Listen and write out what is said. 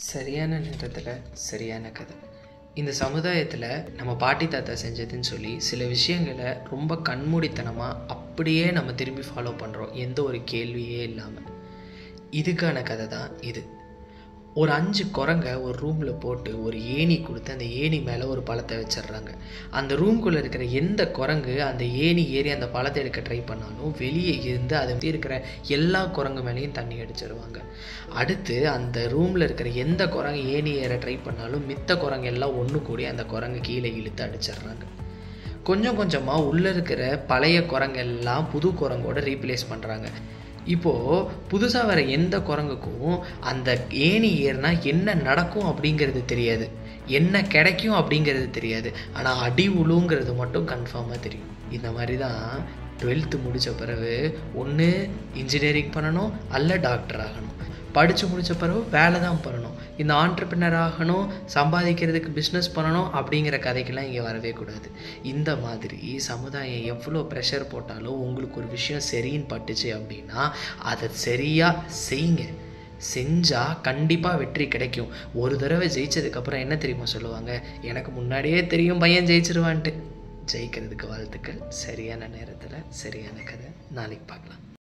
சரியான நேரத்தில் சரியான கதை. இந்த சமுதாயத்தில் நம்ம பாட்டி தாத்தா செஞ்சதுன்னு சொல்லி சில விஷயங்களை ரொம்ப கண்மூடித்தனமாக அப்படியே நம்ம திரும்பி ஃபாலோ பண்ணுறோம், எந்த ஒரு கேள்வியே இல்லாமல். இதுக்கான கதை தான் இது. ஒரு 5 குரங்கை ஒரு ரூமில் போட்டு ஒரு ஏணி கொடுத்து அந்த ஏணி மேலே ஒரு பழத்தை வச்சிடுறாங்க. அந்த ரூம்குள்ளே இருக்கிற எந்த குரங்கு அந்த ஏணி ஏறி அந்த பழத்தை எடுக்க ட்ரை பண்ணாலும் வெளியே இருந்து அதை இருக்கிற எல்லா குரங்கு மேலேயும் தண்ணி அடிச்சிடுவாங்க. அடுத்து அந்த ரூமில் இருக்கிற எந்த குரங்கு ஏணி ஏற ட்ரை பண்ணாலும் மித்த குரங்கு எல்லாம் ஒன்று கூடி அந்த குரங்கு கீழே இழுத்து அடிச்சிடுறாங்க. கொஞ்சம் கொஞ்சமாக உள்ளே இருக்கிற பழைய குரங்கெல்லாம் புது குரங்கோட ரீப்ளேஸ் பண்ணுறாங்க. இப்போது புதுசாக வர எந்த குரங்குக்கும் அந்த ஏணி ஏறினா என்ன நடக்கும் அப்படிங்கிறது தெரியாது, என்ன கிடைக்கும் அப்படிங்கிறது தெரியாது. ஆனால் அடி உழுங்கிறது மட்டும் கன்ஃபார்மாக தெரியும். இந்த மாதிரி தான் 12th முடித்த பிறகு ஒன்று இன்ஜினியரிங் பண்ணணும் அல்ல டாக்டர் ஆகணும். படித்து முடித்த பிறகு வேலை தான் பண்ணணும். இந்த ஆண்டர்பிரினர் ஆகணும், சம்பாதிக்கிறதுக்கு பிஸ்னஸ் பண்ணணும் அப்படிங்கிற கதைக்கெல்லாம் இங்கே வரவே கூடாது. இந்த மாதிரி சமுதாயம் எவ்வளோ ப்ரெஷர் போட்டாலும் உங்களுக்கு ஒரு விஷயம் சரின்னு பட்டுச்சு அப்படின்னா அதை சரியாக செய்யுங்க. செஞ்சால் கண்டிப்பாக வெற்றி கிடைக்கும். ஒரு தடவை ஜெயிச்சதுக்கப்புறம் என்ன தெரியுமா சொல்லுவாங்க, எனக்கு முன்னாடியே தெரியும் பையன் ஜெயிச்சிருவான்ட்டு. ஜெயிக்கிறதுக்கு வாழ்த்துக்கள். சரியான நேரத்தில் சரியான கதை. நாளைக்கு பார்க்கலாம்.